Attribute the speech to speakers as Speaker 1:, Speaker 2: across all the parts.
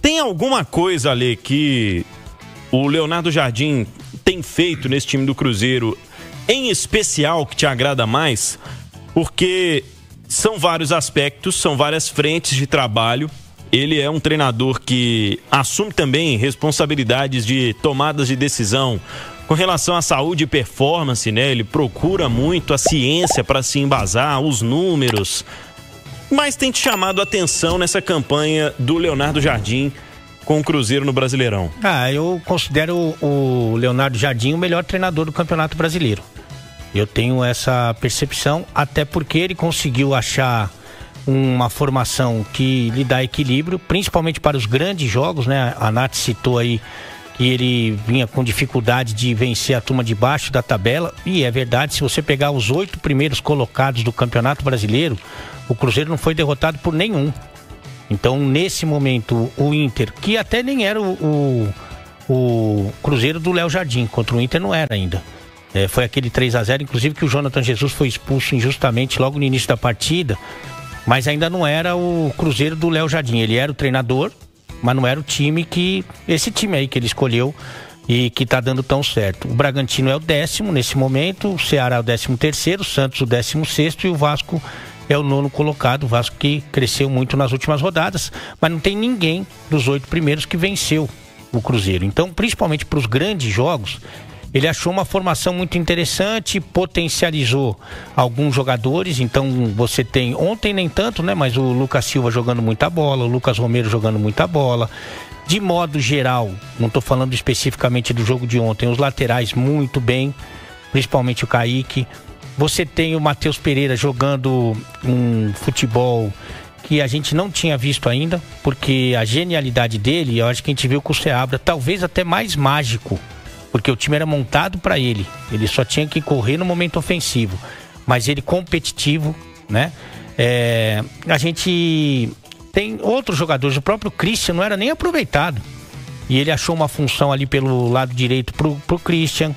Speaker 1: tem alguma coisa ali que o Leonardo Jardim tem feito nesse time do Cruzeiro, em especial, que te agrada mais? Porque são vários aspectos, são várias frentes de trabalho. Ele é um treinador que assume também responsabilidades de tomadas de decisão com relação à saúde e performance, né? Ele procura muito a ciência para se embasar, os números. Mas tem te chamado a atenção nessa campanha do Leonardo Jardim com o Cruzeiro no Brasileirão?
Speaker 2: Eu considero o Leonardo Jardim o melhor treinador do Campeonato Brasileiro. Eu tenho essa percepção, até porque ele conseguiu achar uma formação que lhe dá equilíbrio, principalmente para os grandes jogos, né? A Nath citou aí que ele vinha com dificuldade de vencer a turma de baixo da tabela, e é verdade, se você pegar os 8 primeiros colocados do Campeonato Brasileiro, o Cruzeiro não foi derrotado por nenhum. Então, nesse momento, o Inter, que até nem era o Cruzeiro do Léo Jardim, contra o Inter não era ainda. Foi aquele 3-0, inclusive que o Jonathan Jesus foi expulso injustamente logo no início da partida, mas ainda não era o Cruzeiro do Léo Jardim. Ele era o treinador, mas não era o time esse time aí que ele escolheu e que tá dando tão certo. O Bragantino é o 10º nesse momento, o Ceará é o 13º, o Santos o 16º e o Vasco é o 9º colocado. O Vasco que cresceu muito nas últimas rodadas, mas não tem ninguém dos 8 primeiros que venceu o Cruzeiro. Então, principalmente para os grandes jogos, ele achou uma formação muito interessante, potencializou alguns jogadores. Então você tem, ontem nem tanto, né? Mas o Lucas Silva jogando muita bola, o Lucas Romero jogando muita bola. De modo geral, não estou falando especificamente do jogo de ontem, os laterais muito bem, principalmente o Kaique. Você tem o Matheus Pereira jogando um futebol que a gente não tinha visto ainda, porque a genialidade dele, eu acho que a gente viu com o Seabra, talvez até mais mágico, porque o time era montado para ele só tinha que correr no momento ofensivo, mas ele competitivo, né? A gente tem outros jogadores, o próprio Christian não era nem aproveitado, e ele achou uma função ali pelo lado direito pro Christian.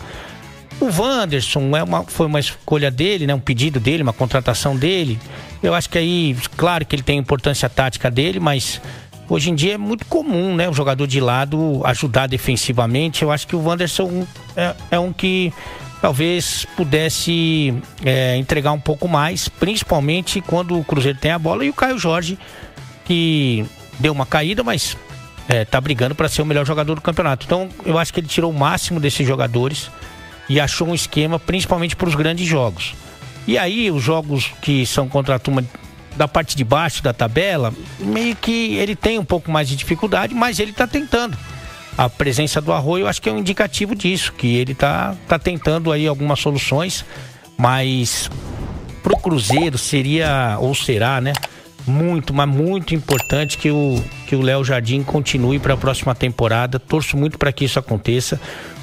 Speaker 2: O Wanderson foi uma escolha dele, né? Um pedido dele, uma contratação dele. Eu acho que aí, claro que ele tem a importância tática dele, mas hoje em dia é muito comum, né, o jogador de lado ajudar defensivamente. Eu acho que o Wanderson é um que talvez pudesse entregar um pouco mais, principalmente quando o Cruzeiro tem a bola, e o Caio Jorge, que deu uma caída, mas tá brigando para ser o melhor jogador do campeonato. Então eu acho que ele tirou o máximo desses jogadores e achou um esquema principalmente para os grandes jogos. E aí os jogos que são contra a turma da parte de baixo da tabela, meio que ele tem um pouco mais de dificuldade, mas ele está tentando. A presença do Arroio, eu acho que é um indicativo disso, que ele tá tentando aí algumas soluções, mas pro Cruzeiro seria, ou será, né, muito, mas muito importante que o Léo Jardim continue para a próxima temporada. Torço muito para que isso aconteça,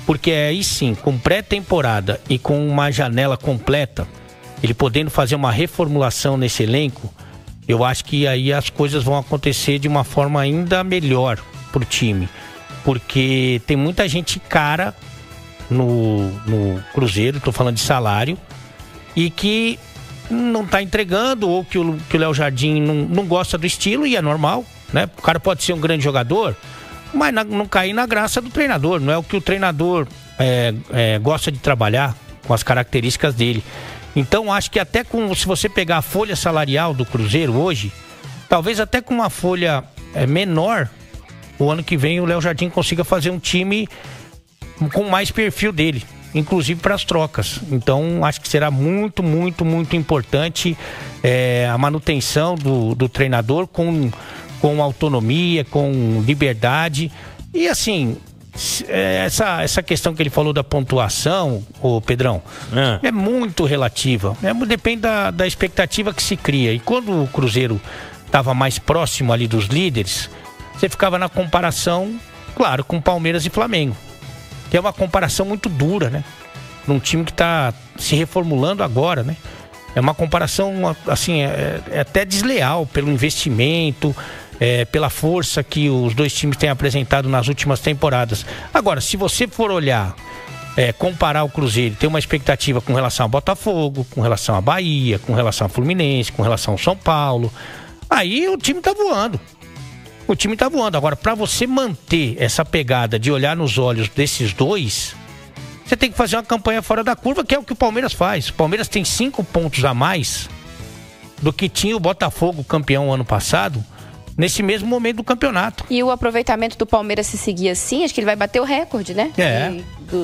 Speaker 2: porque aí sim, com pré-temporada e com uma janela completa, ele podendo fazer uma reformulação nesse elenco, eu acho que aí as coisas vão acontecer de uma forma ainda melhor pro time, porque tem muita gente cara no Cruzeiro, tô falando de salário, e que não tá entregando, ou que o Léo Jardim não gosta do estilo, e é normal, né? O cara pode ser um grande jogador, mas não cair na graça do treinador, não é o que o treinador gosta de trabalhar, com as características dele. Então acho que até se você pegar a folha salarial do Cruzeiro hoje, talvez até com uma folha menor, o ano que vem o Léo Jardim consiga fazer um time com mais perfil dele, inclusive para as trocas. Então acho que será muito, muito, muito importante a manutenção do treinador com autonomia, com liberdade. E assim, essa questão que ele falou da pontuação, ô Pedrão, é muito relativa. Depende da expectativa que se cria. E quando o Cruzeiro estava mais próximo ali dos líderes, você ficava na comparação, claro, com Palmeiras e Flamengo, que é uma comparação muito dura, né? Num time que está se reformulando agora, né? É uma comparação, assim, até desleal pelo investimento, pela força que os dois times têm apresentado nas últimas temporadas. Agora, se você for olhar, comparar o Cruzeiro, ter uma expectativa com relação ao Botafogo, com relação à Bahia, com relação ao Fluminense, com relação ao São Paulo, aí o time tá voando. o time tá voando. Agora, para você manter essa pegada de olhar nos olhos desses dois, você tem que fazer uma campanha fora da curva, que é o que o Palmeiras faz. O Palmeiras tem 5 pontos a mais do que tinha o Botafogo, campeão ano passado, nesse mesmo momento do campeonato.
Speaker 3: E o aproveitamento do Palmeiras, se seguir assim, acho que ele vai bater o recorde, né?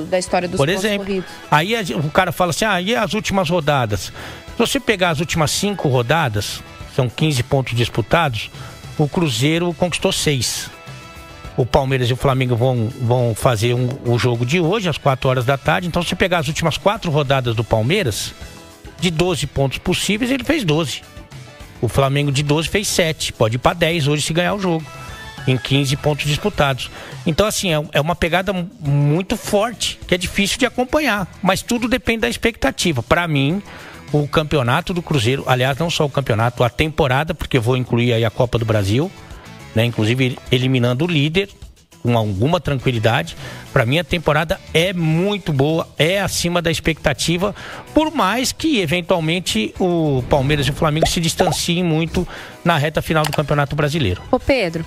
Speaker 3: Da história dos pontos corridos.
Speaker 2: Aí o cara fala assim, e as últimas rodadas? Se você pegar as últimas 5 rodadas, são 15 pontos disputados, o Cruzeiro conquistou 6. O Palmeiras e o Flamengo vão fazer o jogo de hoje, às 4 horas da tarde. Então, se você pegar as últimas 4 rodadas do Palmeiras, de 12 pontos possíveis, ele fez 12. O Flamengo de 12 fez 7. Pode ir para 10 hoje se ganhar o jogo, em 15 pontos disputados. Então, assim, é uma pegada muito forte, que é difícil de acompanhar. Mas tudo depende da expectativa. Para mim, o campeonato do Cruzeiro, aliás, não só o campeonato, a temporada, porque eu vou incluir aí a Copa do Brasil, né, inclusive eliminando o líder com alguma tranquilidade. Para mim a temporada é muito boa, é acima da expectativa, por mais que eventualmente o Palmeiras e o Flamengo se distanciem muito na reta final do Campeonato Brasileiro.
Speaker 3: Ô Pedro,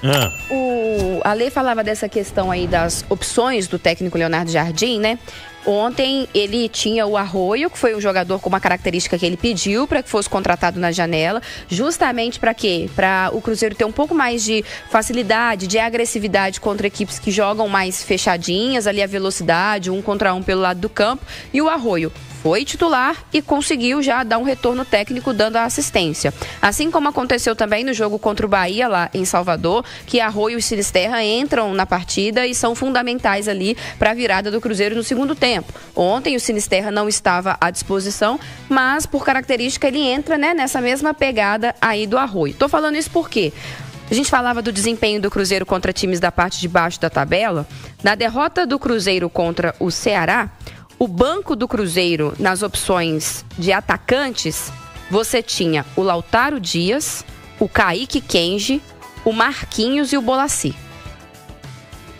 Speaker 3: o Ale falava dessa questão aí das opções do técnico Leonardo Jardim, né? Ontem ele tinha o Arroio, que foi um jogador com uma característica que ele pediu para que fosse contratado na janela, justamente para quê? Para o Cruzeiro ter um pouco mais de facilidade, de agressividade contra equipes que jogam mais fechadinhas, ali a velocidade, 1 contra 1 pelo lado do campo. E o Arroio foi titular e conseguiu já dar um retorno técnico dando a assistência. Assim como aconteceu também no jogo contra o Bahia lá em Salvador, que Arroio e Sinisterra entram na partida e são fundamentais ali para a virada do Cruzeiro no segundo tempo. Ontem o Sinisterra não estava à disposição, mas por característica ele entra, né, nessa mesma pegada aí do Arroio. Tô falando isso porque a gente falava do desempenho do Cruzeiro contra times da parte de baixo da tabela. Na derrota do Cruzeiro contra o Ceará, o banco do Cruzeiro, nas opções de atacantes, você tinha o Lautaro Dias, o Kaique Kenji, o Marquinhos e o Bolassi.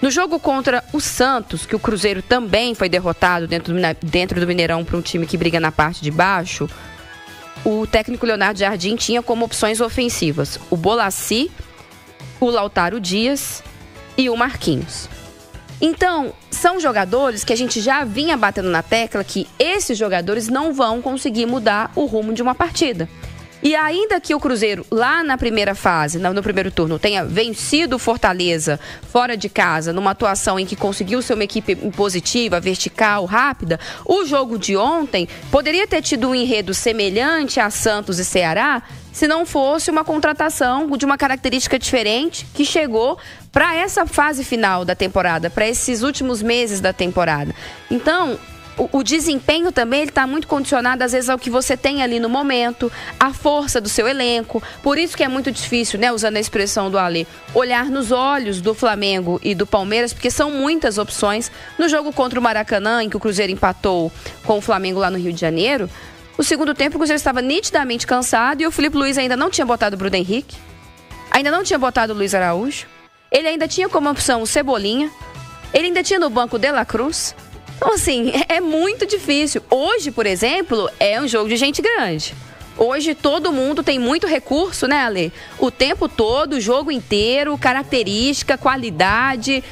Speaker 3: No jogo contra o Santos, que o Cruzeiro também foi derrotado dentro do Mineirão para um time que briga na parte de baixo, o técnico Leonardo Jardim tinha como opções ofensivas o Bolassi, o Lautaro Dias e o Marquinhos. Então, são jogadores que a gente já vinha batendo na tecla que esses jogadores não vão conseguir mudar o rumo de uma partida. E ainda que o Cruzeiro, lá na primeira fase, no primeiro turno, tenha vencido o Fortaleza fora de casa, numa atuação em que conseguiu ser uma equipe positiva, vertical, rápida, o jogo de ontem poderia ter tido um enredo semelhante a Santos e Ceará, se não fosse uma contratação de uma característica diferente que chegou para essa fase final da temporada, para esses últimos meses da temporada. Então, o desempenho também está muito condicionado, às vezes, ao que você tem ali no momento, a força do seu elenco. Por isso que é muito difícil, né, usando a expressão do Ale, olhar nos olhos do Flamengo e do Palmeiras, porque são muitas opções. No jogo contra o Maracanã, em que o Cruzeiro empatou com o Flamengo lá no Rio de Janeiro, o segundo tempo o Cruzeiro estava nitidamente cansado e o Felipe Luiz ainda não tinha botado o Bruno Henrique, ainda não tinha botado o Luiz Araújo, ele ainda tinha como opção o Cebolinha, ele ainda tinha no banco o De La Cruz. Então, assim, é muito difícil. Hoje, por exemplo, é um jogo de gente grande. Hoje todo mundo tem muito recurso, né, Ale? O tempo todo, o jogo inteiro, característica, qualidade,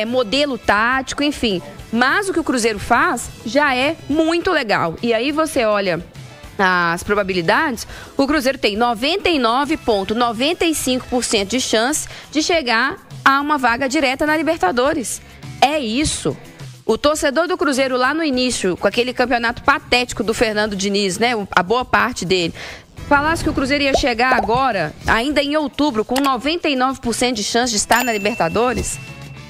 Speaker 3: modelo tático, enfim. Mas o que o Cruzeiro faz já é muito legal. E aí você olha as probabilidades, o Cruzeiro tem 99,95% de chance de chegar a uma vaga direta na Libertadores. É isso. O torcedor do Cruzeiro lá no início, com aquele campeonato patético do Fernando Diniz, né, a boa parte dele, falasse que o Cruzeiro ia chegar agora, ainda em outubro, com 99% de chance de estar na Libertadores,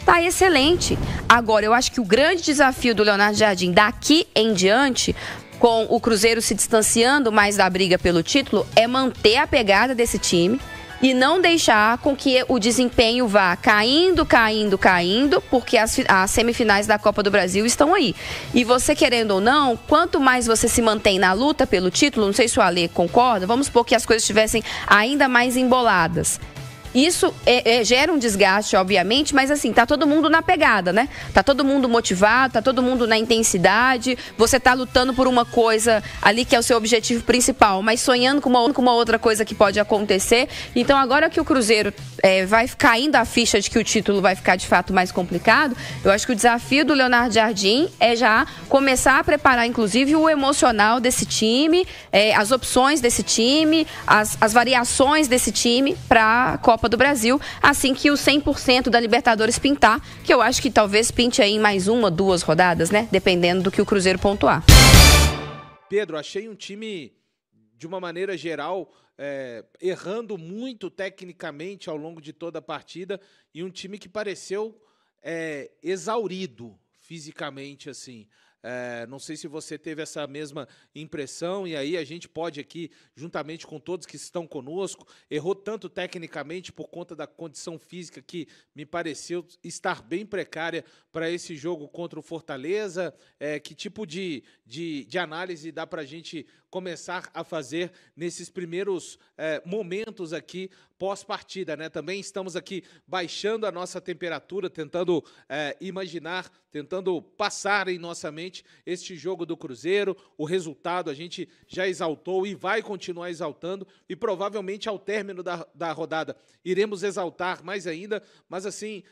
Speaker 3: tá excelente. Agora, eu acho que o grande desafio do Leonardo Jardim daqui em diante, com o Cruzeiro se distanciando mais da briga pelo título, é manter a pegada desse time e não deixar com que o desempenho vá caindo, porque as semifinais da Copa do Brasil estão aí. E você, querendo ou não, quanto mais você se mantém na luta pelo título, não sei se o Ale concorda, vamos supor que as coisas estivessem ainda mais emboladas. Isso gera um desgaste, obviamente, mas assim, tá todo mundo na pegada, né? Tá todo mundo motivado, tá todo mundo na intensidade, você tá lutando por uma coisa ali que é o seu objetivo principal, mas sonhando com uma outra coisa que pode acontecer. Então agora que o Cruzeiro vai caindo a ficha de que o título vai ficar de fato mais complicado, eu acho que o desafio do Leonardo Jardim é já começar a preparar, inclusive, o emocional desse time, as opções desse time, as variações desse time para a Copa do Brasil, assim que o 100% da Libertadores pintar, que eu acho que talvez pinte aí em mais 1, 2 rodadas, né? Dependendo do que o Cruzeiro pontuar.
Speaker 4: Pedro, achei um time, de uma maneira geral, errando muito tecnicamente ao longo de toda a partida, e um time que pareceu exaurido fisicamente, assim. Não sei se você teve essa mesma impressão, e aí a gente pode aqui, juntamente com todos que estão conosco, errou tanto tecnicamente por conta da condição física que me pareceu estar bem precária para esse jogo contra o Fortaleza. Que tipo de análise dá para a gente começar a fazer nesses primeiros momentos aqui pós-partida, né? Também estamos aqui baixando a nossa temperatura, tentando imaginar, tentando passar em nossa mente este jogo do Cruzeiro. O resultado a gente já exaltou e vai continuar exaltando, e provavelmente ao término da rodada iremos exaltar mais ainda, mas assim,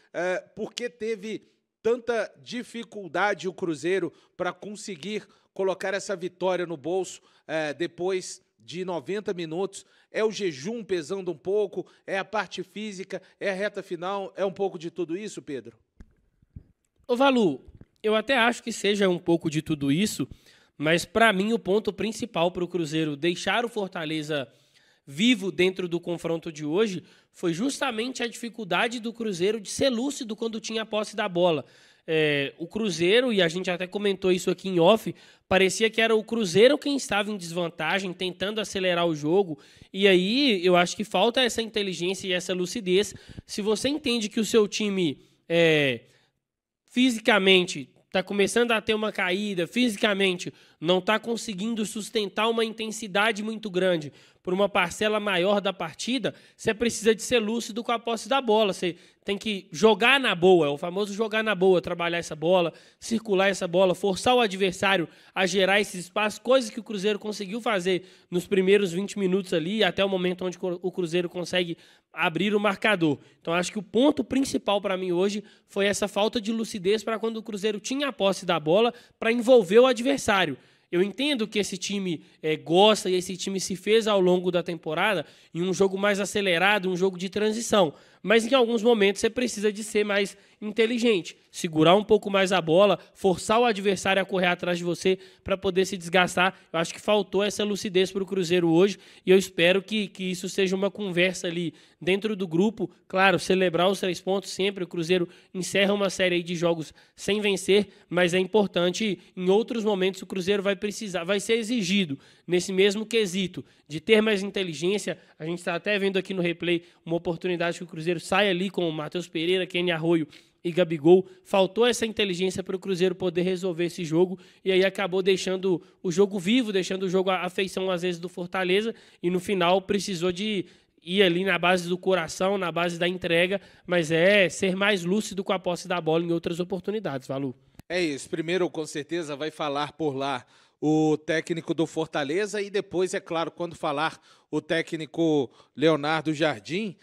Speaker 4: porque teve tanta dificuldade o Cruzeiro para conseguir colocar essa vitória no bolso depois de 90 minutos? É o jejum pesando um pouco? É a parte física? É a reta final? É um pouco de tudo isso, Pedro?
Speaker 5: Ô Valu, eu até acho que seja um pouco de tudo isso, mas para mim o ponto principal para o Cruzeiro deixar o Fortaleza vivo dentro do confronto de hoje foi justamente a dificuldade do Cruzeiro de ser lúcido quando tinha a posse da bola. O Cruzeiro, e a gente até comentou isso aqui em off, parecia que era o Cruzeiro quem estava em desvantagem, tentando acelerar o jogo, e aí eu acho que falta essa inteligência e essa lucidez. Se você entende que o seu time fisicamente está começando a ter uma caída, fisicamente não está conseguindo sustentar uma intensidade muito grande por uma parcela maior da partida, você precisa de ser lúcido com a posse da bola. Você tem que jogar na boa, é o famoso jogar na boa, trabalhar essa bola, circular essa bola, forçar o adversário a gerar esses espaços, coisas que o Cruzeiro conseguiu fazer nos primeiros 20 minutos ali, até o momento onde o Cruzeiro consegue abrir o marcador. Então acho que o ponto principal para mim hoje foi essa falta de lucidez para quando o Cruzeiro tinha a posse da bola para envolver o adversário. Eu entendo que esse time gosta e esse time se fez ao longo da temporada em um jogo mais acelerado, um jogo de transição. Mas em alguns momentos você precisa de ser mais inteligente, segurar um pouco mais a bola, forçar o adversário a correr atrás de você para poder se desgastar. Eu acho que faltou essa lucidez para o Cruzeiro hoje, e eu espero que isso seja uma conversa ali dentro do grupo. Claro, celebrar os 3 pontos sempre. O Cruzeiro encerra uma série aí de jogos sem vencer, mas é importante, em outros momentos o Cruzeiro vai ser exigido nesse mesmo quesito de ter mais inteligência. A gente está até vendo aqui no replay uma oportunidade que o Cruzeiro sai ali com o Matheus Pereira, Kenny Arroio e Gabigol. Faltou essa inteligência para o Cruzeiro poder resolver esse jogo, e aí acabou deixando o jogo vivo, deixando o jogo à feição às vezes do Fortaleza, e no final precisou de ir ali na base do coração, na base da entrega, mas ser mais lúcido com a posse da bola em outras oportunidades, Valu.
Speaker 4: É isso. Primeiro, com certeza, vai falar por lá o técnico do Fortaleza, e depois, é claro, quando falar o técnico Leonardo Jardim,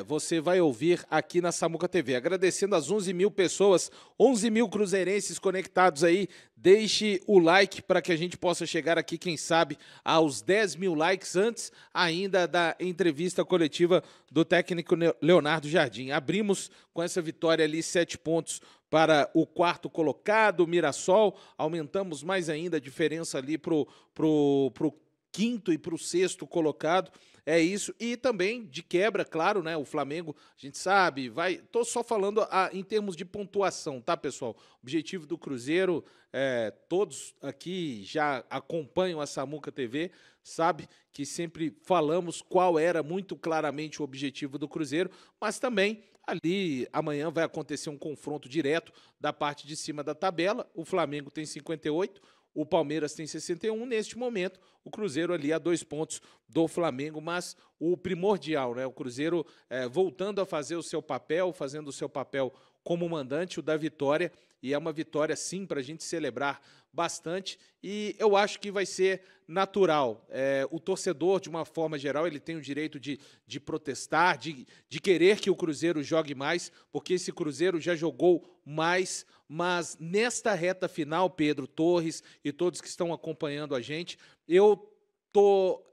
Speaker 4: você vai ouvir aqui na Samuca TV. Agradecendo as 11 mil pessoas, 11 mil cruzeirenses conectados aí. Deixe o like para que a gente possa chegar aqui, quem sabe, aos 10 mil likes antes ainda da entrevista coletiva do técnico Leonardo Jardim. Abrimos com essa vitória ali 7 pontos para o 4º colocado, Mirassol. Aumentamos mais ainda a diferença ali para o 5º e para o 6º colocado. É isso. E também, de quebra, claro, né? O Flamengo, a gente sabe, tô só falando em termos de pontuação, tá, pessoal? O objetivo do Cruzeiro, todos aqui já acompanham a Samuca TV, sabe que sempre falamos qual era muito claramente o objetivo do Cruzeiro, mas também ali amanhã vai acontecer um confronto direto da parte de cima da tabela. O Flamengo tem 58, o Palmeiras tem 61, neste momento o Cruzeiro ali a 2 pontos do Flamengo, mas o primordial, né? O Cruzeiro voltando a fazer o seu papel, fazendo o seu papel como mandante, o da vitória, e é uma vitória sim para a gente celebrar bastante, e eu acho que vai ser natural. O torcedor, de uma forma geral, ele tem o direito de protestar, de querer que o Cruzeiro jogue mais, porque esse Cruzeiro já jogou mais, mas nesta reta final, Pedro, Torres e todos que estão acompanhando a gente, eu tô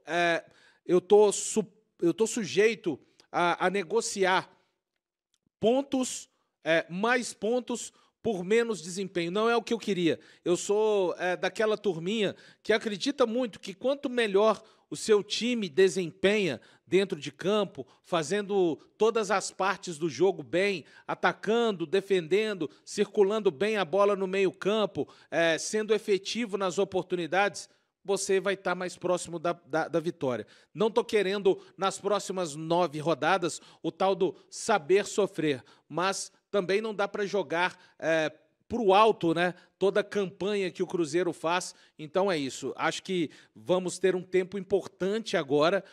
Speaker 4: sujeito a negociar pontos, mais pontos por menos desempenho. Não é o que eu queria. Eu sou daquela turminha que acredita muito que quanto melhor o seu time desempenha dentro de campo, fazendo todas as partes do jogo bem, atacando, defendendo, circulando bem a bola no meio-campo, sendo efetivo nas oportunidades, você vai estar mais próximo da vitória. Não estou querendo, nas próximas 9 rodadas, o tal do saber sofrer, mas também não dá para jogar para o alto, né, toda a campanha que o Cruzeiro faz. Então é isso. Acho que vamos ter um tempo importante agora,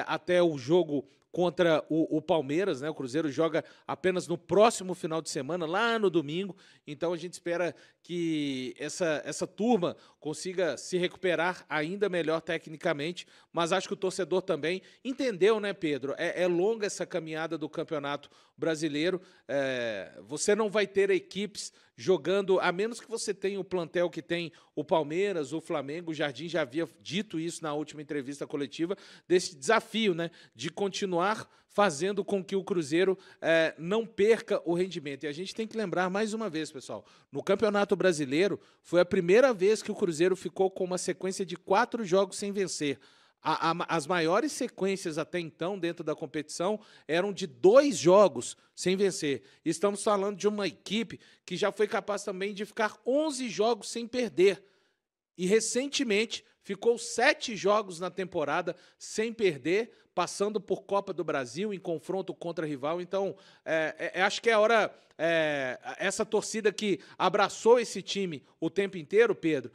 Speaker 4: até o jogo contra o Palmeiras, né? O Cruzeiro joga apenas no próximo final de semana, lá no domingo. Então a gente espera que essa turma consiga se recuperar ainda melhor tecnicamente, mas acho que o torcedor também entendeu, né, Pedro? É longa essa caminhada do Campeonato Brasileiro. Você não vai ter equipes jogando, a menos que você tenha o plantel que tem o Palmeiras, o Flamengo. O Jardim já havia dito isso na última entrevista coletiva, desse desafio, né, de continuar fazendo com que o Cruzeiro não perca o rendimento. E a gente tem que lembrar mais uma vez, pessoal, no Campeonato Brasileiro foi a primeira vez que o Cruzeiro ficou com uma sequência de 4 jogos sem vencer. As maiores sequências até então dentro da competição eram de 2 jogos sem vencer. Estamos falando de uma equipe que já foi capaz também de ficar 11 jogos sem perder. E recentemente ficou 7 jogos na temporada sem perder, passando por Copa do Brasil em confronto contra rival. Então, acho que é a hora, essa torcida que abraçou esse time o tempo inteiro, Pedro,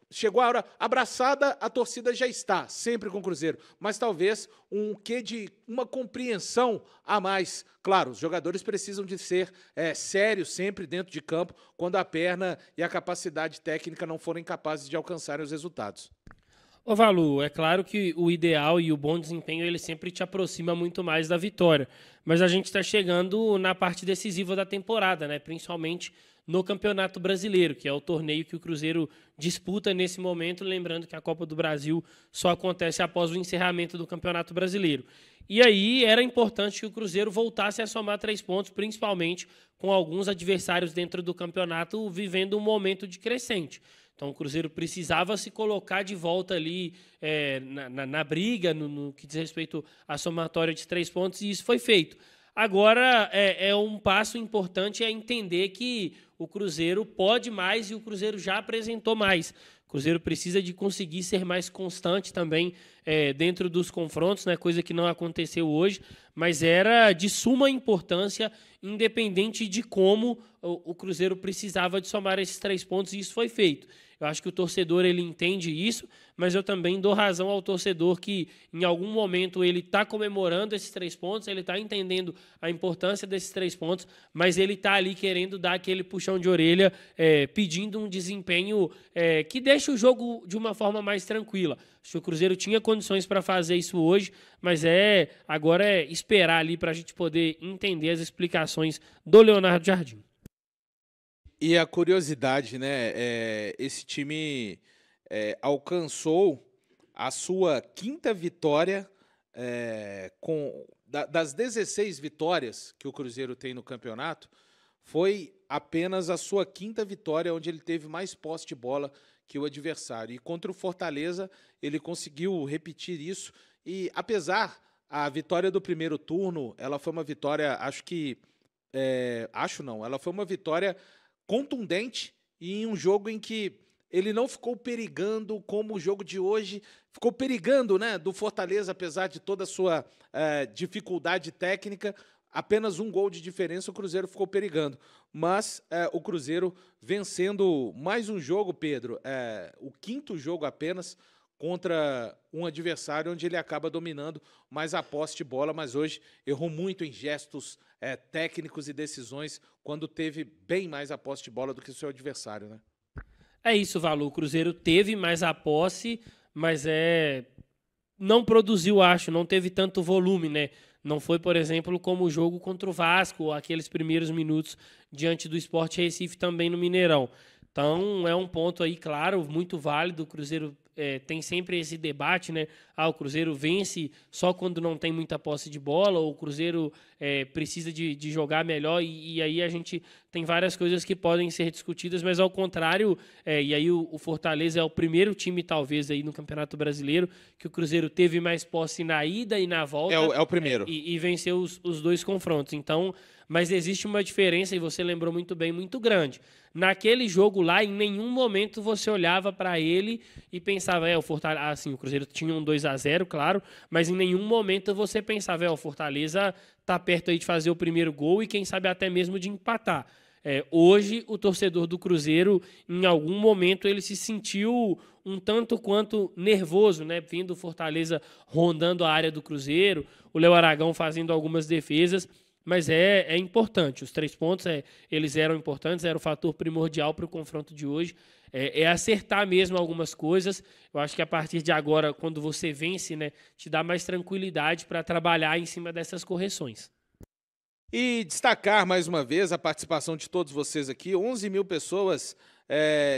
Speaker 4: chegou a hora, abraçada, a torcida já está, sempre com o Cruzeiro, mas talvez um quê de uma compreensão a mais. Claro, os jogadores precisam de ser sérios sempre dentro de campo, quando a perna e a capacidade técnica não forem capazes de alcançar os resultados.
Speaker 5: Ô Valu, é claro que o ideal e o bom desempenho ele sempre te aproxima muito mais da vitória, mas a gente está chegando na parte decisiva da temporada, né? Principalmente no Campeonato Brasileiro, que é o torneio que o Cruzeiro disputa nesse momento, lembrando que a Copa do Brasil só acontece após o encerramento do Campeonato Brasileiro. E aí era importante que o Cruzeiro voltasse a somar 3 pontos, principalmente com alguns adversários dentro do campeonato vivendo um momento de crescente. Então o Cruzeiro precisava se colocar de volta ali na briga, no que diz respeito à somatória de 3 pontos, e isso foi feito. Agora um passo importante entender que o Cruzeiro pode mais e o Cruzeiro já apresentou mais. O Cruzeiro precisa de conseguir ser mais constante também dentro dos confrontos, né? Coisa que não aconteceu hoje, mas era de suma importância, independente de como o Cruzeiro precisava de somar esses 3 pontos, e isso foi feito. Eu acho que o torcedor ele entende isso, mas eu também dou razão ao torcedor que em algum momento ele está comemorando esses 3 pontos, ele está entendendo a importância desses 3 pontos, mas ele está ali querendo dar aquele puxão de orelha, pedindo um desempenho que deixe o jogo de uma forma mais tranquila. Acho que o Cruzeiro tinha condições para fazer isso hoje, mas agora é esperar ali para a gente poder entender as explicações do Leonardo Jardim.
Speaker 4: E a curiosidade, né? Esse time alcançou a sua 5ª vitória das 16 vitórias que o Cruzeiro tem no campeonato, foi apenas a sua 5ª vitória onde ele teve mais posse de bola que o adversário. E contra o Fortaleza ele conseguiu repetir isso. E apesar a vitória do primeiro turno, ela foi uma vitória, ela foi uma vitória contundente e em um jogo em que ele não ficou perigando como o jogo de hoje ficou perigando, né, do Fortaleza, apesar de toda a sua dificuldade técnica. apenas um gol de diferença, o Cruzeiro ficou perigando. Mas o Cruzeiro vencendo mais um jogo, Pedro, o 5º jogo apenas, contra um adversário onde ele acaba dominando mais a posse de bola, mas hoje errou muito em gestos técnicos e decisões quando teve bem mais a posse de bola do que o seu adversário, né?
Speaker 5: É isso, Valu. O Cruzeiro teve mais a posse, mas não produziu, acho, não teve tanto volume, né? Não foi, por exemplo, como o jogo contra o Vasco, aqueles primeiros minutos diante do Sport Recife também no Mineirão. Então, é um ponto aí, claro, muito válido. O Cruzeiro tem sempre esse debate, né? O Cruzeiro vence só quando não tem muita posse de bola, ou o Cruzeiro precisa de jogar melhor, e aí a gente tem várias coisas que podem ser discutidas, mas ao contrário, e aí o Fortaleza é o primeiro time, talvez, aí no Campeonato Brasileiro, que o Cruzeiro teve mais posse na ida e na volta.
Speaker 4: É o primeiro.
Speaker 5: E venceu os 2 confrontos. Então, mas existe uma diferença, e você lembrou muito bem, muito grande. Naquele jogo lá, em nenhum momento você olhava para ele e pensava, o Fortaleza, assim, o Cruzeiro tinha um 2-0, claro, mas em nenhum momento você pensava, o Fortaleza tá perto aí de fazer o primeiro gol e quem sabe até mesmo de empatar. Hoje, o torcedor do Cruzeiro, em algum momento, ele se sentiu um tanto quanto nervoso, né? Vindo o Fortaleza rondando a área do Cruzeiro, o Léo Aragão fazendo algumas defesas. Mas é importante. Os 3 pontos, eles eram importantes, era o fator primordial para o confronto de hoje. Acertar mesmo algumas coisas. Eu acho que a partir de agora, quando você vence, né, te dá mais tranquilidade para trabalhar em cima dessas correções.
Speaker 4: E destacar mais uma vez a participação de todos vocês aqui. 11 mil pessoas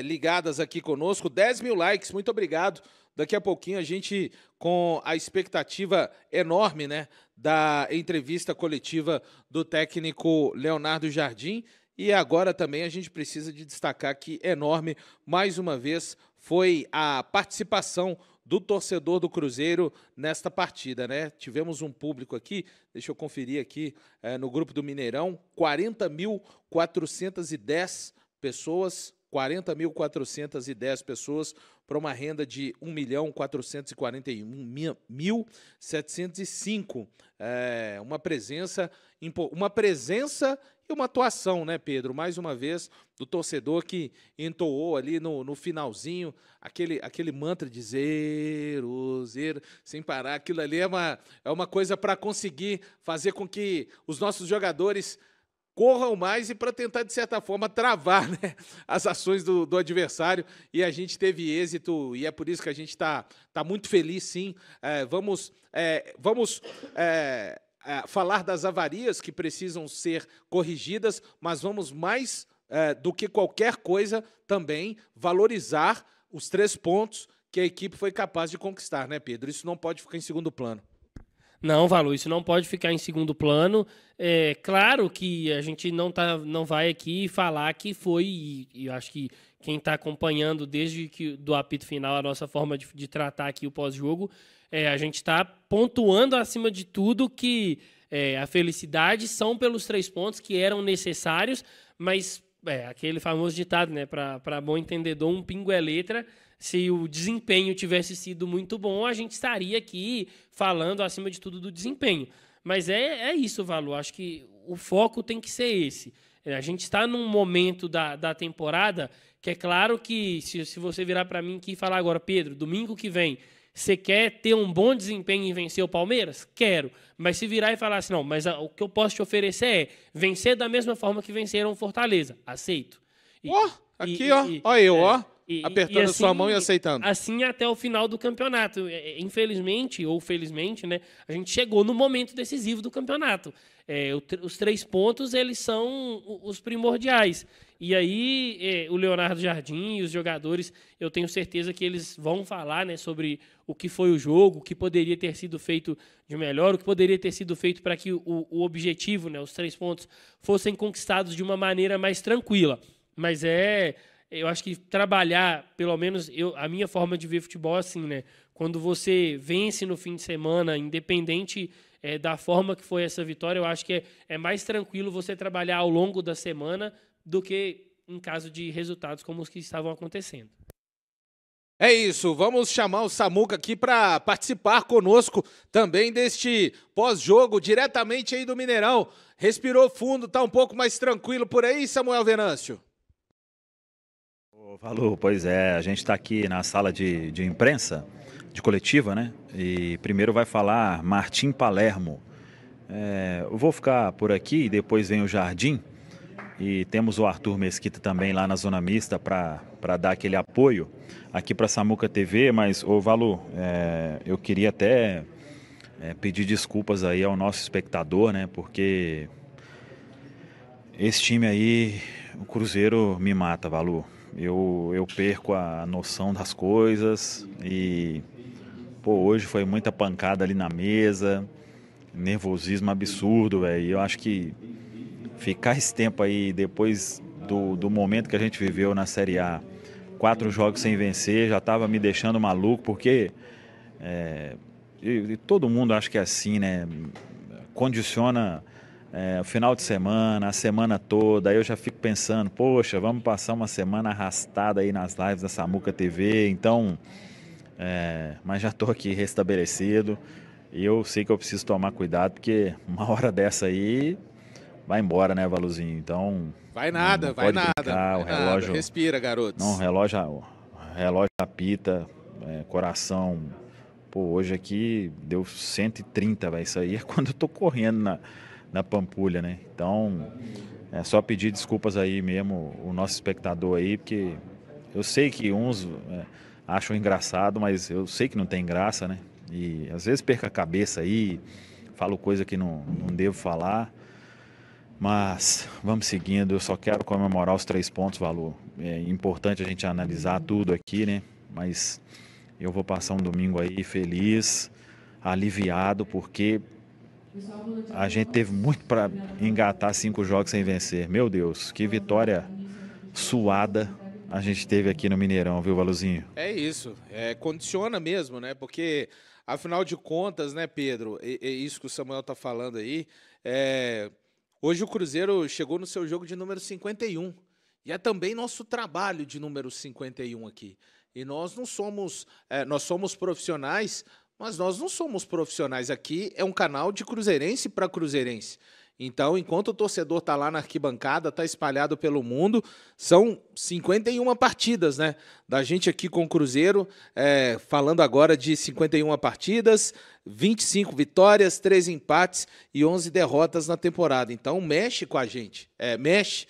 Speaker 4: ligadas aqui conosco, 10 mil likes, muito obrigado. Daqui a pouquinho a gente, com a expectativa enorme, né, da entrevista coletiva do técnico Leonardo Jardim. E agora também a gente precisa de destacar que enorme, mais uma vez, foi a participação do torcedor do Cruzeiro nesta partida, né? Tivemos um público aqui, deixa eu conferir aqui no grupo do Mineirão, 40.410 pessoas, 40.410 pessoas para uma renda de 1.441.705. Uma presença e uma atuação, né, Pedro? Mais uma vez, do torcedor que entoou ali no finalzinho aquele mantra de zero, zero, sem parar. Aquilo ali é uma coisa para conseguir fazer com que os nossos jogadores corram mais e para tentar, de certa forma, travar, né, as ações do adversário. E a gente teve êxito e é por isso que a gente está muito feliz, sim. Vamos falar das avarias que precisam ser corrigidas, mas vamos mais do que qualquer coisa também valorizar os 3 pontos que a equipe foi capaz de conquistar, né, Pedro? Isso não pode ficar em segundo plano.
Speaker 5: Não, Valu, isso não pode ficar em segundo plano. Claro que a gente não vai aqui falar que foi, e eu acho que quem está acompanhando desde do apito final a nossa forma de tratar aqui o pós-jogo, a gente está pontuando acima de tudo que a felicidade são pelos 3 pontos que eram necessários, mas aquele famoso ditado, né, para bom entendedor, um pingo é letra. Se o desempenho tivesse sido muito bom, a gente estaria aqui falando, acima de tudo, do desempenho. Mas é isso, Valu. Acho que o foco tem que ser esse. A gente está num momento da temporada que é claro que, se você virar para mim aqui e falar agora, Pedro, domingo que vem, você quer ter um bom desempenho e vencer o Palmeiras? Quero. Mas se virar e falar assim, não, mas o que eu posso te oferecer é vencer da mesma forma que venceram o Fortaleza. Aceito.
Speaker 4: Apertando assim, a sua mão e aceitando.
Speaker 5: Assim até o final do campeonato. Infelizmente, ou felizmente, né, a gente chegou no momento decisivo do campeonato. Os 3 pontos, eles são os primordiais. E aí, o Leonardo Jardim e os jogadores, eu tenho certeza que eles vão falar, né, sobre o que foi o jogo, o que poderia ter sido feito de melhor, o que poderia ter sido feito para que o objetivo, né, os 3 pontos, fossem conquistados de uma maneira mais tranquila. Mas eu acho que trabalhar, pelo menos a minha forma de ver futebol é assim, né? Quando você vence no fim de semana, independente da forma que foi essa vitória, eu acho que é mais tranquilo você trabalhar ao longo da semana do que em caso de resultados como os que estavam acontecendo.
Speaker 4: É isso, vamos chamar o Samuca aqui para participar conosco também deste pós-jogo, diretamente aí do Mineirão. Respirou fundo, tá um pouco mais tranquilo por aí, Samuel Venâncio?
Speaker 6: Valor, pois é, a gente está aqui na sala de imprensa, de coletiva, né? E primeiro vai falar Martim Palermo. Eu vou ficar por aqui, depois vem o Jardim. E temos o Arthur Mesquita também lá na Zona Mista para dar aquele apoio aqui para a Samuca TV. Mas, Valu, eu queria até pedir desculpas aí ao nosso espectador, né? Porque esse time aí, o Cruzeiro me mata, Valu. Eu perco a noção das coisas e, hoje foi muita pancada ali na mesa, nervosismo absurdo, velho. Eu acho que ficar esse tempo aí, depois do momento que a gente viveu na Série A, 4 jogos sem vencer, já estava me deixando maluco, porque todo mundo acha que é assim, né? Condiciona o final de semana, a semana toda. Aí eu já fico pensando, poxa, vamos passar uma semana arrastada aí nas lives da Samuca TV. Então, mas já estou aqui restabelecido e eu sei que eu preciso tomar cuidado, porque uma hora dessa aí vai embora, né, Valuzinho? Então.
Speaker 4: Vai nada,
Speaker 6: não
Speaker 4: vai
Speaker 6: pode
Speaker 4: nada.
Speaker 6: brincar,
Speaker 4: Vai
Speaker 6: o relógio.
Speaker 4: Nada. Respira, garotos.
Speaker 6: Não, o relógio apita, coração. Hoje aqui deu 130, vai. Isso aí é quando eu tô correndo na Pampulha, né? Então, é só pedir desculpas aí mesmo, o nosso espectador aí, porque eu sei que uns acham engraçado, mas eu sei que não tem graça, né? E às vezes perco a cabeça aí, falo coisa que não devo falar. Mas vamos seguindo, eu só quero comemorar os 3 pontos, Valor. É importante a gente analisar tudo aqui, né? Mas eu vou passar um domingo aí feliz, aliviado, porque a gente teve muito para engatar 5 jogos sem vencer. Meu Deus, que vitória suada a gente teve aqui no Mineirão, viu, Valuzinho?
Speaker 4: É isso, condiciona mesmo, né? Porque, afinal de contas, né, Pedro, isso que o Samuel tá falando aí, hoje o Cruzeiro chegou no seu jogo de número 51. E é também nosso trabalho de número 51 aqui. E nós não somos, nós somos profissionais, mas nós não somos profissionais. Aqui é um canal de cruzeirense para cruzeirense. Então, enquanto o torcedor está lá na arquibancada, está espalhado pelo mundo, são 51 partidas, né? Da gente aqui com o Cruzeiro, falando agora de 51 partidas, 25 vitórias, 3 empates e 11 derrotas na temporada. Então, mexe com a gente. Mexe.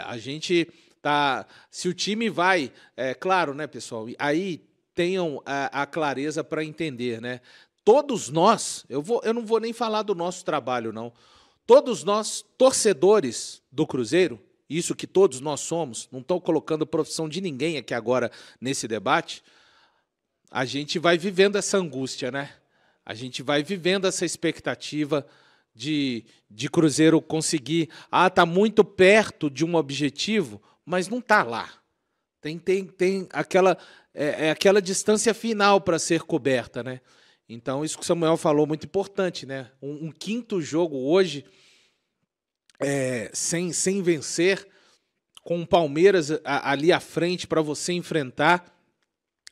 Speaker 4: A gente tá... Se o time vai... claro, né, pessoal? Aí tenham a clareza para entender, né? Todos nós, eu não vou nem falar do nosso trabalho, não. Todos nós, torcedores do Cruzeiro, isso que todos nós somos, não estou colocando profissão de ninguém aqui agora nesse debate, a gente vai vivendo essa angústia, né? A gente vai vivendo essa expectativa de Cruzeiro conseguir... tá muito perto de um objetivo, mas não está lá. Tem aquela, aquela distância final para ser coberta, né? Então, isso que o Samuel falou, muito importante, né? Um quinto jogo hoje, sem vencer, com o Palmeiras ali à frente para você enfrentar,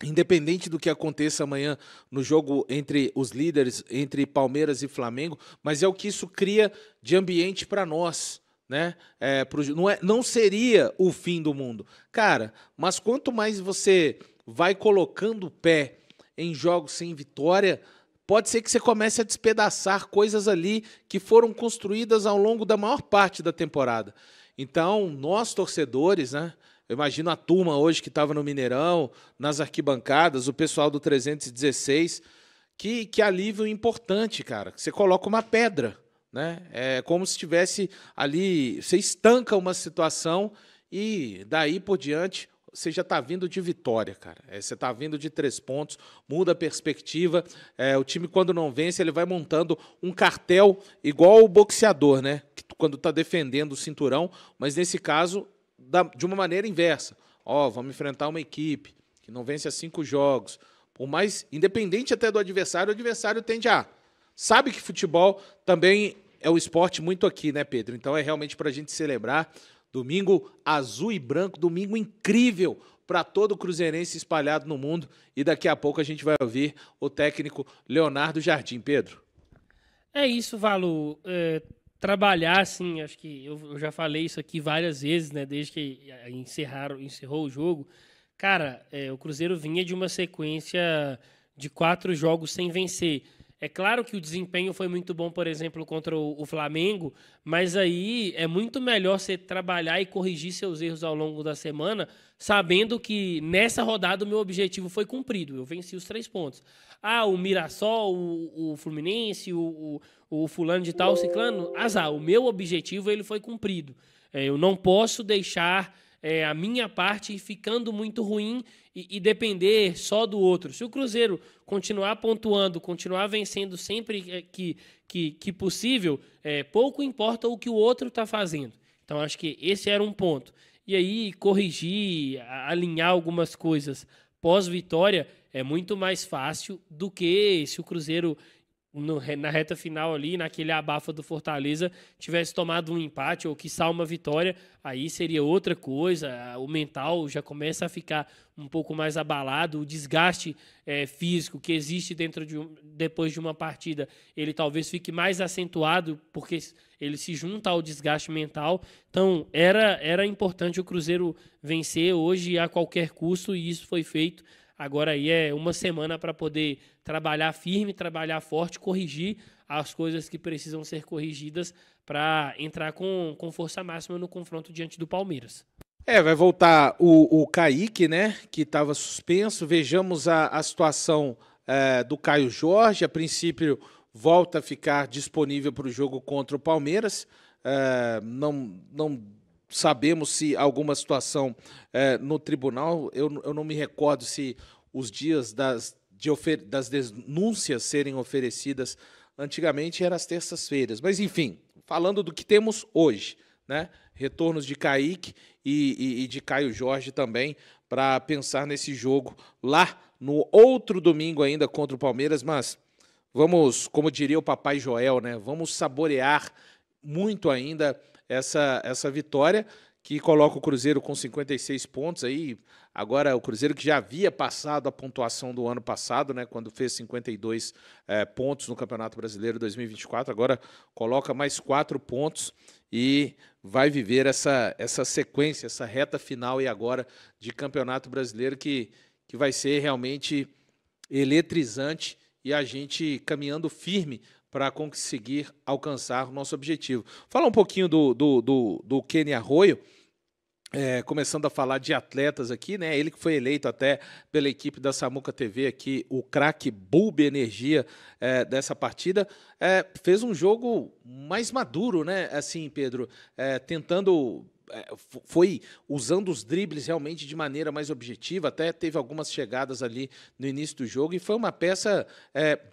Speaker 4: independente do que aconteça amanhã no jogo entre os líderes, entre Palmeiras e Flamengo, mas é o que isso cria de ambiente para nós, né? Não seria o fim do mundo. Cara, mas quanto mais você vai colocando o pé em jogos sem vitória, pode ser que você comece a despedaçar coisas ali que foram construídas ao longo da maior parte da temporada. Então, nós torcedores, né? Eu imagino a turma hoje que estava no Mineirão, nas arquibancadas, o pessoal do 316, que alívio importante, cara. Você coloca uma pedra, né? É como se estivesse ali, você estanca uma situação e daí por diante você já está vindo de vitória, cara. Você está vindo de 3 pontos, muda a perspectiva. O time, quando não vence, ele vai montando um cartel igual o boxeador, né? Quando está defendendo o cinturão, mas nesse caso, de uma maneira inversa. Vamos enfrentar uma equipe que não vence há 5 jogos. Por mais, independente até do adversário, o adversário tende a... Sabe que futebol também é um esporte muito aqui, né, Pedro? Então é realmente para a gente celebrar. Domingo azul e branco, domingo incrível para todo o cruzeirense espalhado no mundo. E daqui a pouco a gente vai ouvir o técnico Leonardo Jardim. Pedro.
Speaker 5: É isso, Valu. Trabalhar, assim, acho que eu já falei isso aqui várias vezes, né? Desde que encerrou o jogo. Cara, o Cruzeiro vinha de uma sequência de 4 jogos sem vencer. É claro que o desempenho foi muito bom, por exemplo, contra o Flamengo, mas aí é muito melhor você trabalhar e corrigir seus erros ao longo da semana, sabendo que nessa rodada o meu objetivo foi cumprido. Eu venci os 3 pontos. O Mirassol, o Fluminense, o fulano de tal, o ciclano, azar. O meu objetivo ele foi cumprido. Eu não posso deixar a minha parte ficando muito ruim e depender só do outro. Se o Cruzeiro continuar pontuando, continuar vencendo sempre que possível, pouco importa o que o outro está fazendo. Então, acho que esse era um ponto. E aí, corrigir, alinhar algumas coisas pós-vitória é muito mais fácil do que se o Cruzeiro, na reta final ali, naquele abafa do Fortaleza, tivesse tomado um empate ou quiçá uma vitória, aí seria outra coisa, o mental já começa a ficar um pouco mais abalado, o desgaste físico que existe depois de uma partida, ele talvez fique mais acentuado, porque ele se junta ao desgaste mental. Então, era importante o Cruzeiro vencer hoje a qualquer custo, e isso foi feito. Agora aí é uma semana para poder trabalhar firme, trabalhar forte, corrigir as coisas que precisam ser corrigidas para entrar com força máxima no confronto diante do Palmeiras.
Speaker 4: Vai voltar o Kaique, né, que estava suspenso. Vejamos a situação do Caio Jorge. A princípio, volta a ficar disponível para o jogo contra o Palmeiras. Não sabemos se alguma situação no tribunal. Eu não me recordo se os dias das denúncias serem oferecidas antigamente eram as terças-feiras. Mas, enfim, falando do que temos hoje, né? Retornos de Kaique e de Caio Jorge também, para pensar nesse jogo lá no outro domingo ainda contra o Palmeiras. Mas vamos, como diria o Papai Joel, né? Vamos saborear muito ainda essa vitória, que coloca o Cruzeiro com 56 pontos aí. Agora o Cruzeiro, que já havia passado a pontuação do ano passado, né, quando fez 52 pontos no Campeonato Brasileiro 2024, agora coloca mais 4 pontos e vai viver essa sequência, essa reta final e agora de Campeonato Brasileiro que vai ser realmente eletrizante, e a gente caminhando firme para conseguir alcançar o nosso objetivo. Falar um pouquinho do Kenny Arroyo, começando a falar de atletas aqui, né? Ele que foi eleito até pela equipe da Samuca TV aqui, o craque Bulb Energia dessa partida, fez um jogo mais maduro, né? Assim, Pedro, tentando... foi usando os dribles realmente de maneira mais objetiva, até teve algumas chegadas ali no início do jogo, e foi uma peça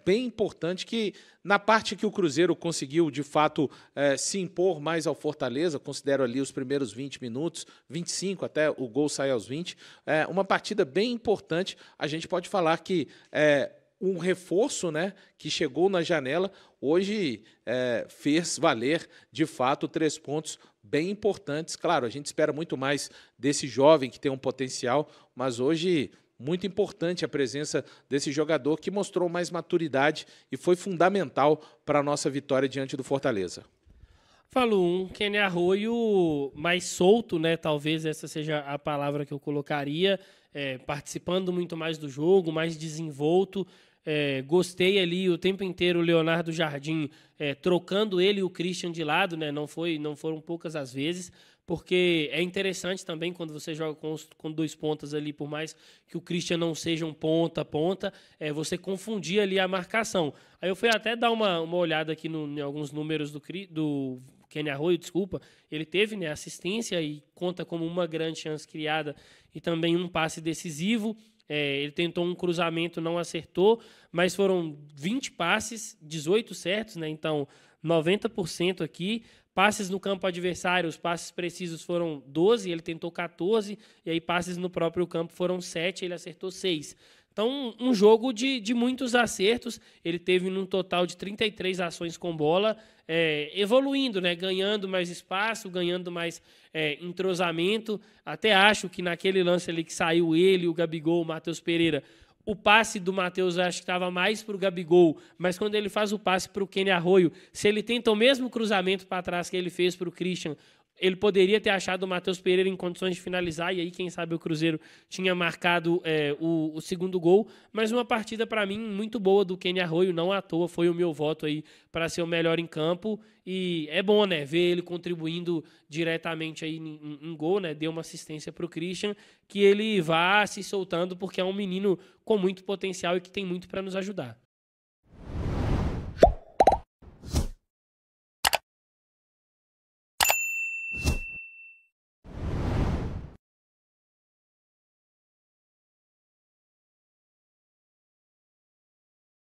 Speaker 4: bem importante que, na parte que o Cruzeiro conseguiu, de fato, se impor mais ao Fortaleza, considero ali os primeiros 20 minutos, 25 até o gol sair aos 20, uma partida bem importante. A gente pode falar que um reforço, né, que chegou na janela, hoje fez valer, de fato, 3 pontos bem importantes. Claro, a gente espera muito mais desse jovem que tem um potencial, mas hoje muito importante a presença desse jogador que mostrou mais maturidade e foi fundamental para a nossa vitória diante do Fortaleza.
Speaker 5: Falou um Kenny Arroyo mais solto, né? Talvez essa seja a palavra que eu colocaria, participando muito mais do jogo, mais desenvolto. Gostei ali o tempo inteiro o Leonardo Jardim trocando ele e o Christian de lado, né? Não foram poucas as vezes, porque é interessante também quando você joga com 2 pontas ali, por mais que o Christian não seja um ponta, você confundir ali a marcação. Aí eu fui até dar uma olhada aqui em alguns números do Kenny Arroyo, desculpa. Ele teve, né, assistência e conta como uma grande chance criada e também um passe decisivo. Ele tentou um cruzamento, não acertou, mas foram 20 passes, 18 certos, né? Então 90% aqui. Passes no campo adversário, os passes precisos foram 12, ele tentou 14, e aí passes no próprio campo foram 7, ele acertou 6. Então, um jogo de muitos acertos. Ele teve num total de 33 ações com bola, evoluindo, né? Ganhando mais espaço, ganhando mais entrosamento. Até acho que naquele lance ali que saiu ele, o Gabigol, o Matheus Pereira, o passe do Matheus acho que estava mais para o Gabigol, mas quando ele faz o passe para o Kenny Arroio, se ele tenta o mesmo cruzamento para trás que ele fez para o Christian, ele poderia ter achado o Matheus Pereira em condições de finalizar, e aí, quem sabe, o Cruzeiro tinha marcado o segundo gol. Mas uma partida, para mim, muito boa do Kenny Arroio, não à toa, foi o meu voto aí para ser o melhor em campo. E é bom, né, ver ele contribuindo diretamente aí em gol, né? Deu uma assistência para o Christian, que ele vá se soltando, porque é um menino com muito potencial e que tem muito para nos ajudar.